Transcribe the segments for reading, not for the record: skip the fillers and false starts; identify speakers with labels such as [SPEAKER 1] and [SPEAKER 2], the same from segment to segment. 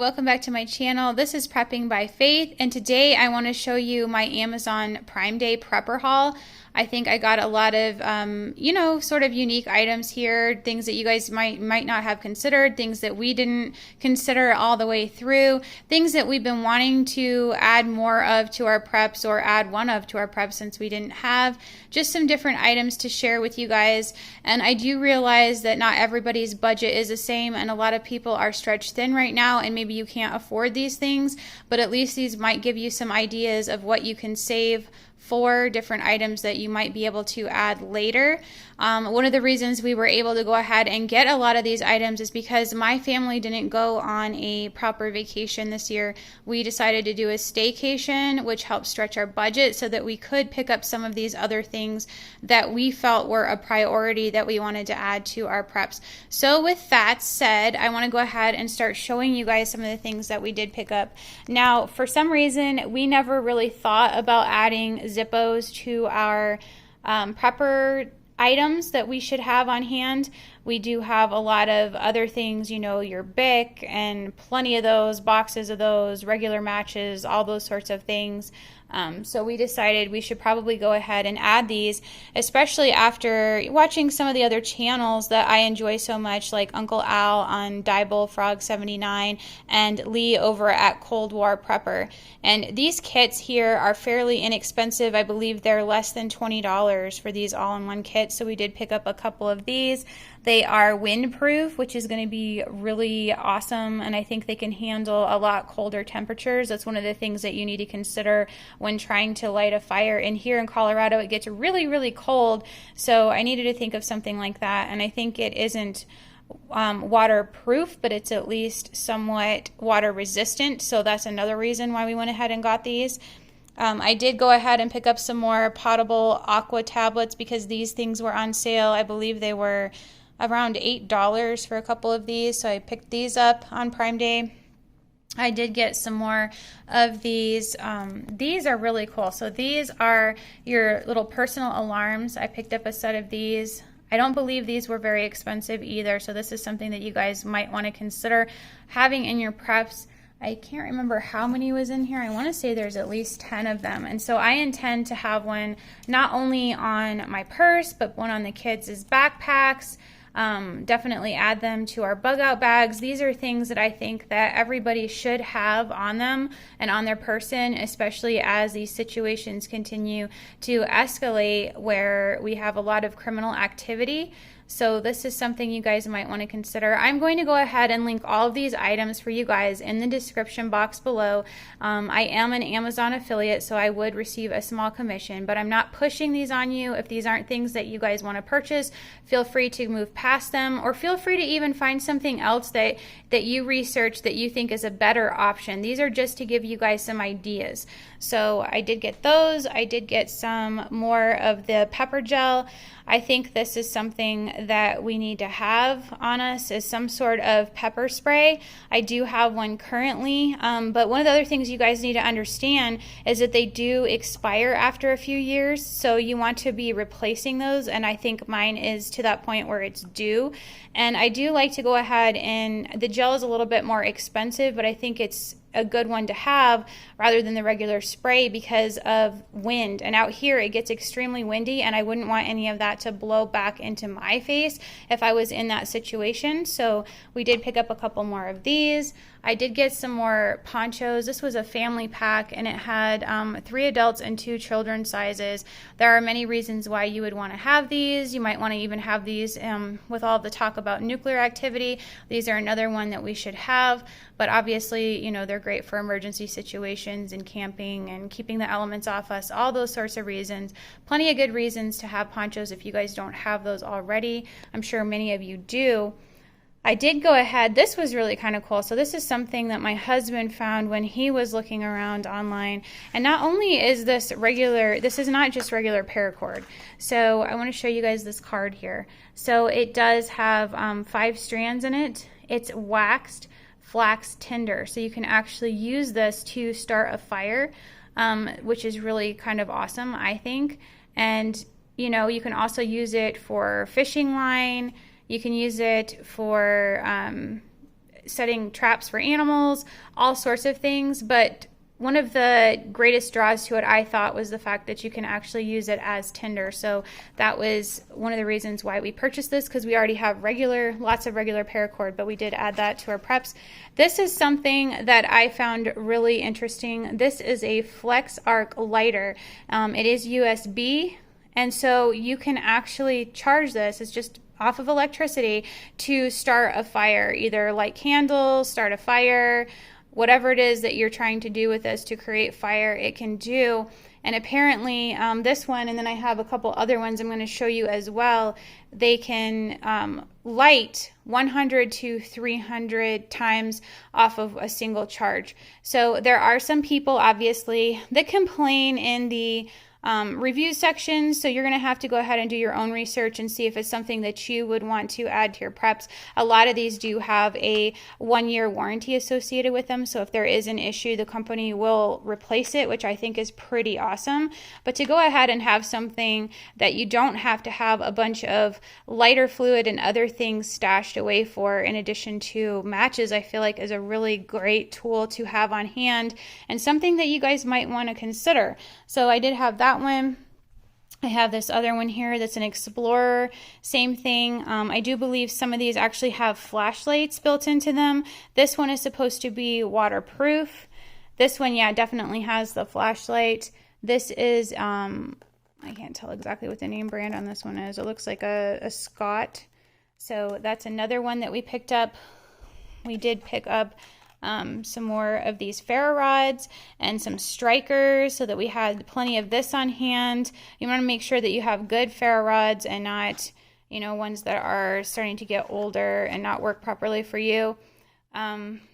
[SPEAKER 1] welcome back to my channel. This is Prepping by Faith, and today I want to show you my Amazon Prime Day prepper haul. I think I got a lot of, sort of unique items here, things that you guys might not have considered, things that we didn't consider all the way through, things that we've been wanting to add more of to our preps or add one of to our preps since we didn't have. Just some different items to share with you guys. And I do realize that not everybody's budget is the same, and a lot of people are stretched thin right now, and maybe you can't afford these things, but at least these might give you some ideas of what you can save for different items that you might be able to add later. One of the reasons we were able to go ahead and get a lot of these items is because my family didn't go on a proper vacation this year. We decided to do a staycation, which helped stretch our budget so that we could pick up some of these other things that we felt were a priority that we wanted to add to our preps. So with that said, I want to go ahead and start showing you guys some of the things that we did pick up. Now, for some reason, we never really thought about adding Zippos to our prepper items that we should have on hand. We do have a lot of other things, you know, your Bic and plenty of those, boxes of those, regular matches, all those sorts of things. So we decided we should probably go ahead and add these, especially after watching some of the other channels that I enjoy so much, like Uncle Al on Frog 79 and Lee over at Cold War Prepper. And these kits here are fairly inexpensive. I believe they're less than $20 for these all-in-one kits, so we did pick up a couple of these. They are windproof, which is going to be really awesome, and I think they can handle a lot colder temperatures. That's one of the things that you need to consider when trying to light a fire. And here in Colorado, it gets really, really cold, so I needed to think of something like that, and I think it isn't waterproof, but it's at least somewhat water resistant, so that's another reason why we went ahead and got these. I did go ahead and pick up some more potable aqua tablets because these things were on sale. I believe they were around $8 for a couple of these, so I picked these up on Prime Day. I did get some more of these. These are really cool. So these are your little personal alarms. I picked up a set of these. I don't believe these were very expensive either, so this is something that you guys might want to consider having in your preps. I can't remember how many was in here. I want to say there's at least 10 of them. And so I intend to have one not only on my purse, but one on the kids' backpacks. Definitely add them to our bug out bags. These are things that I think that everybody should have on them and on their person, especially as these situations continue to escalate where we have a lot of criminal activity. So this is something you guys might want to consider. I'm going to go ahead and link all of these items for you guys in the description box below. I am an Amazon affiliate, so I would receive a small commission, but I'm not pushing these on you. If these aren't things that you guys want to purchase, feel free to move past them, or feel free to even find something else that you research that you think is a better option. These are just to give you guys some ideas. So I did get those. I did get some more of the pepper gel. I think this is something that we need to have on us, is some sort of pepper spray. I do have one currently, but one of the other things you guys need to understand is that they do expire after a few years, so you want to be replacing those, and I think mine is to that point where it's due. And I do like to go ahead, and the gel is a little bit more expensive, but I think it's a good one to have rather than the regular spray because of wind. And out here it gets extremely windy, and I wouldn't want any of that to blow back into my face if I was in that situation. So we did pick up a couple more of these. I did get some more ponchos. This was a family pack, and it had 3 adults and 2 children sizes. There are many reasons why you would want to have these. You might want to even have these with all the talk about nuclear activity. These are another one that we should have, but obviously, you know, they're great for emergency situations and camping and keeping the elements off us, all those sorts of reasons. Plenty of good reasons to have ponchos if you guys don't have those already. I'm sure many of you do. I did go ahead, this was really kind of cool. So this is something that my husband found when he was looking around online. And not only is this regular, this is not just regular paracord. So I want to show you guys this card here. So it does have 5 strands in it. It's waxed flax tinder. So you can actually use this to start a fire, which is really kind of awesome, I think. And you know, you can also use it for fishing line. You can use it for setting traps for animals, all sorts of things. But one of the greatest draws to it, I thought, was the fact that you can actually use it as tinder. So that was one of the reasons why we purchased this, because we already have lots of regular paracord, but we did add that to our preps. This is something that I found really interesting. This is a Flex Arc lighter. It is USB, and so you can actually charge this. It's just off of electricity to start a fire, either light candles, start a fire, whatever it is that you're trying to do with this to create fire, it can do. And apparently this one, and then I have a couple other ones I'm going to show you as well, they can light 100 to 300 times off of a single charge. So there are some people, obviously, that complain in the review section, so you're going to have to go ahead and do your own research and see if it's something that you would want to add to your preps. A lot of these do have a 1-year warranty associated with them, so if there is an issue, the company will replace it, which I think is pretty awesome. But to go ahead and have something that you don't have to have a bunch of lighter fluid and other things stashed away for, in addition to matches, I feel like is a really great tool to have on hand and something that you guys might want to consider. So I did have that one. I have this other one here that's an Explorer, same thing. I do believe some of these actually have flashlights built into them. This one is supposed to be waterproof. This one, yeah, definitely has the flashlight. This is, I can't tell exactly what the name brand on this one is. It looks like a Scotte. So that's another one that we picked up. We did pick up some more of these ferro rods and some strikers, so that we had plenty of this on hand. You want to make sure that you have good ferro rods and not, you know, ones that are starting to get older and not work properly for you.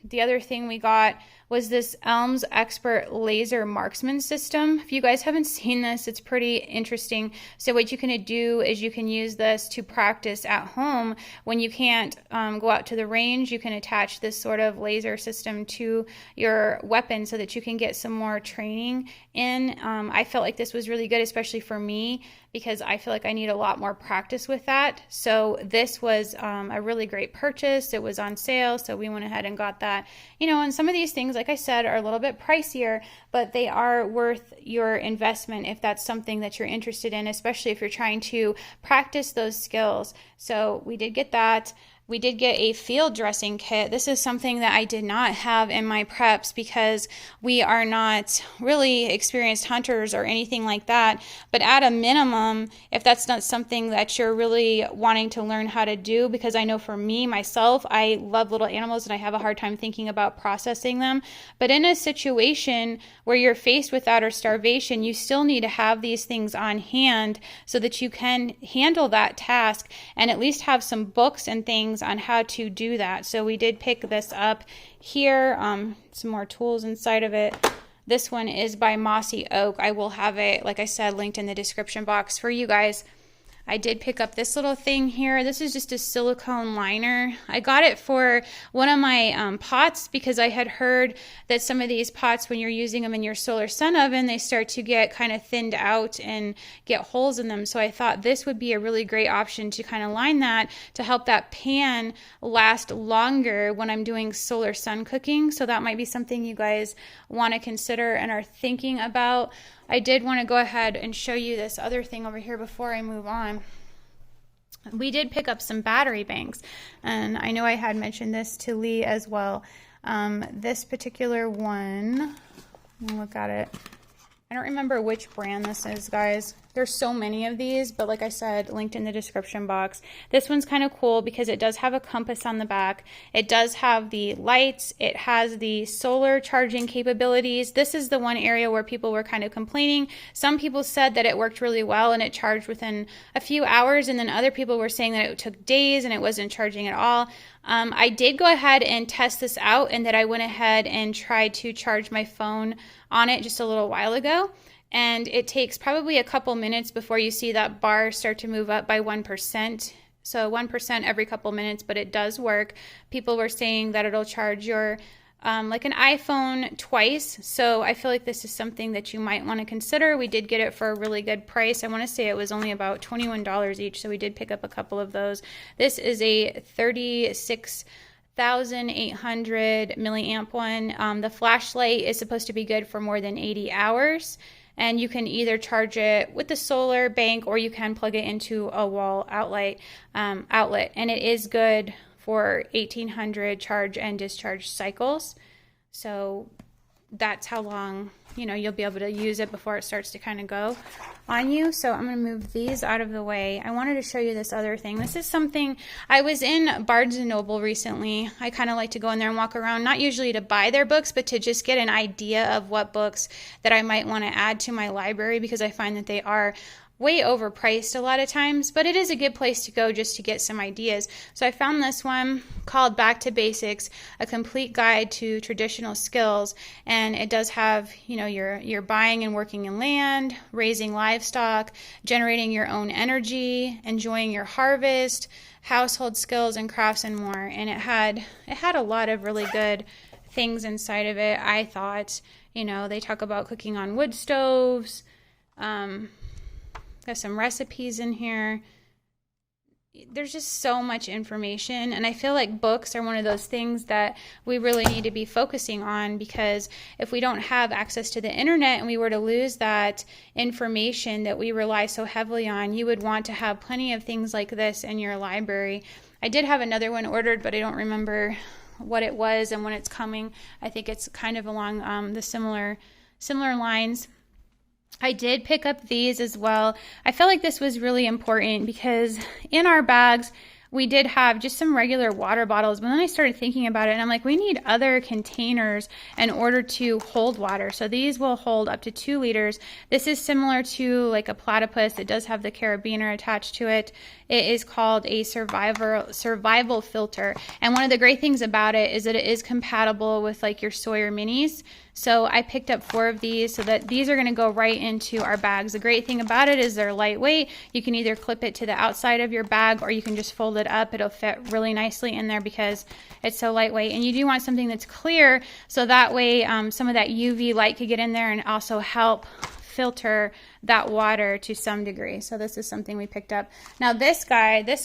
[SPEAKER 1] The other thing we got was this ELMS Expert Laser Marksman System. If you guys haven't seen this, it's pretty interesting. So what you can do is you can use this to practice at home. When you can't go out to the range, you can attach this sort of laser system to your weapon so that you can get some more training in. I felt like this was really good, especially for me, because I feel like I need a lot more practice with that. So this was a really great purchase. It was on sale, so we went ahead and got that. You know, and some of these things, like I said, are a little bit pricier, but they are worth your investment if that's something that you're interested in, especially if you're trying to practice those skills. So we did get that. We did get a field dressing kit. This is something that I did not have in my preps because we are not really experienced hunters or anything like that. But at a minimum, if that's not something that you're really wanting to learn how to do, because I know for me, myself, I love little animals and I have a hard time thinking about processing them. But in a situation where you're faced with that or starvation, you still need to have these things on hand so that you can handle that task and at least have some books and things on how to do that. So we did pick this up here. Some more tools inside of it. This one is by Mossy Oak. I will have it, like I said, linked in the description box for you guys. I did pick up this little thing here. This is just a silicone liner. I got it for one of my pots because I had heard that some of these pots, when you're using them in your solar sun oven, they start to get kind of thinned out and get holes in them. So I thought this would be a really great option to kind of line that to help that pan last longer when I'm doing solar sun cooking. So that might be something you guys want to consider and are thinking about. I did want to go ahead and show you this other thing over here before I move on. We did pick up some battery banks, and I know I had mentioned this to Lee as well. This particular one, let me look at it. I don't remember which brand this is, guys. There's so many of these, but like I said, linked in the description box. This one's kind of cool because it does have a compass on the back. It does have the lights. It has the solar charging capabilities. This is the one area where people were kind of complaining. Some people said that it worked really well and it charged within a few hours, and then other people were saying that it took days and it wasn't charging at all. I did go ahead and test this out, and that I went ahead and tried to charge my phone on it just a little while ago. And it takes probably a couple minutes before you see that bar start to move up by 1%. So 1% every couple minutes, but it does work. People were saying that it'll charge your like an iPhone twice. So I feel like this is something that you might want to consider. We did get it for a really good price. I want to say it was only about $21 each. So we did pick up a couple of those. This is a 36,000 1800 milliamp one. The flashlight is supposed to be good for more than 80 hours. And you can either charge it with the solar bank or you can plug it into a wall outlet. And it is good for 1800 charge and discharge cycles. So that's how long, you know, you'll be able to use it before it starts to kind of go on you. So I'm going to move these out of the way. I wanted to show you this other thing. This is something, I was in Barnes & Noble recently. I kind of like to go in there and walk around, not usually to buy their books, but to just get an idea of what books that I might want to add to my library, because I find that they are way overpriced a lot of times, but it is a good place to go just to get some ideas. So I found this one called Back to Basics, a complete guide to traditional skills, and it does have, you know, your buying and working in land, raising livestock, generating your own energy, enjoying your harvest, household skills and crafts, and more. And it had a lot of really good things inside of it. I thought, you know, they talk about cooking on wood stoves, got some recipes in here. There's just so much information, and I feel like books are one of those things that we really need to be focusing on, because if we don't have access to the internet and we were to lose that information that we rely so heavily on, you would want to have plenty of things like this in your library. I did have another one ordered, but I don't remember what it was and when it's coming. I think it's kind of along the similar lines. I did pick up these as well. I felt like this was really important because in our bags, we did have just some regular water bottles, but then I started thinking about it and I'm like, we need other containers in order to hold water. So these will hold up to 2 liters. This is similar to like a platypus. It does have the carabiner attached to it. It is called a survival filter. And one of the great things about it is that it is compatible with like your Sawyer minis. So I picked up 4 of these so that these are going to go right into our bags. The great thing about it is they're lightweight. You can either clip it to the outside of your bag or you can just fold it up. It'll fit really nicely in there because it's so lightweight. And you do want something that's clear so that way some of that UV light could get in there and also help filter that water to some degree. So this is something we picked up. Now this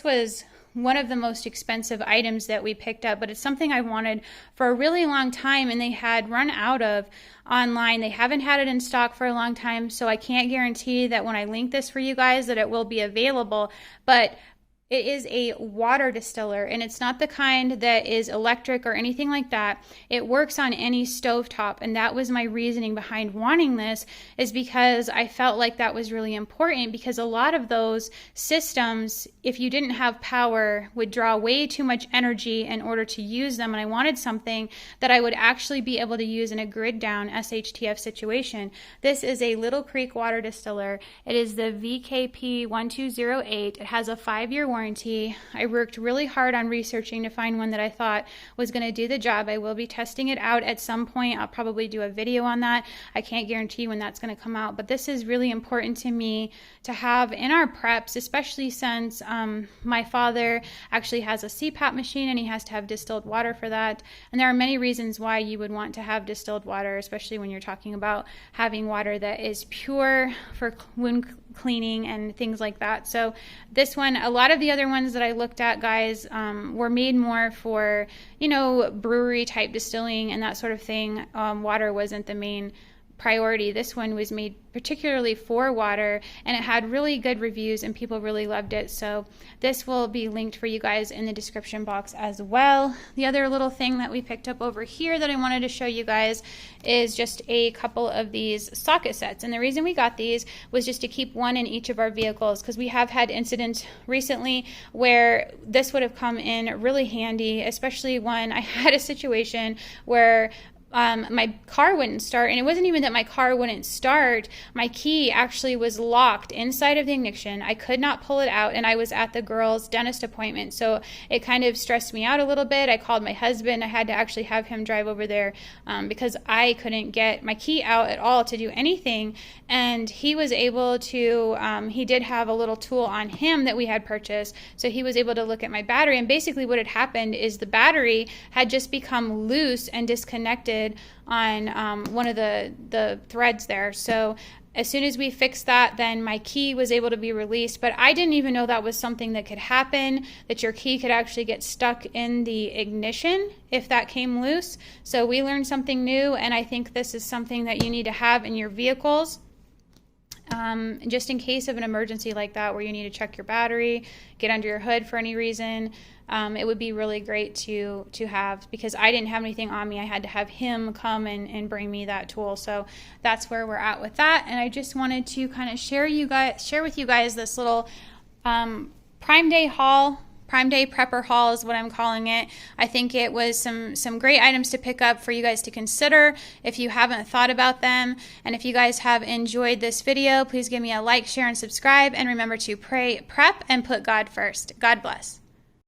[SPEAKER 1] was one of the most expensive items that we picked up, but it's something I wanted for a really long time and they had run out of online. They haven't had it in stock for a long time, so I can't guarantee that when I link this for you guys that it will be available, but it is a water distiller, and it's not the kind that is electric or anything like that. It works on any stovetop, and that was my reasoning behind wanting this, is because I felt like that was really important, because a lot of those systems, if you didn't have power, would draw way too much energy in order to use them, and I wanted something that I would actually be able to use in a grid down SHTF situation. This is a Little Creek water distiller. It is the VKP 1208. It has a 5-year warranty. I worked really hard on researching to find one that I thought was going to do the job. I will be testing it out at some point. I'll probably do a video on that. I can't guarantee when that's going to come out, but this is really important to me to have in our preps, especially since my father actually has a CPAP machine and he has to have distilled water for that. And there are many reasons why you would want to have distilled water, especially when you're talking about having water that is pure for wound cleaning and things like that. So this one, a lot of the other ones that I looked at, guys, were made more for, you know, brewery type distilling and that sort of thing. Water wasn't the main priority. This one was made particularly for water, and it had really good reviews and people really loved it. So this will be linked for you guys in the description box as well. The other little thing that we picked up over here that I wanted to show you guys is just a couple of these socket sets. And the reason we got these was just to keep one in each of our vehicles, because we have had incidents recently where this would have come in really handy, especially when I had a situation where my car wouldn't start, and it wasn't even that my car wouldn't start. My key actually was locked inside of the ignition. I could not pull it out, and I was at the girl's dentist appointment, so it kind of stressed me out a little bit. I called my husband. I had to actually have him drive over there because I couldn't get my key out at all to do anything, and he was able to, he did have a little tool on him that we had purchased, so he was able to look at my battery, and basically what had happened is the battery had just become loose and disconnected on one of the threads there. So As soon as we fixed that, then my key was able to be released, but I didn't even know that was something that could happen, that your key could actually get stuck in the ignition if that came loose. So we learned something new, and I think this is something that you need to have in your vehicles. Just in case of an emergency like that where you need to check your battery, get under your hood for any reason, it would be really great to have, because I didn't have anything on me. I had to have him come and bring me that tool. So that's where we're at with that. And I just wanted to kind of share with you guys this little Prime Day haul. Prime Day Prepper haul is what I'm calling it. I think it was some great items to pick up for you guys to consider if you haven't thought about them. And if you guys have enjoyed this video, please give me a like, share, and subscribe. And remember to pray, prep, and put God first. God bless.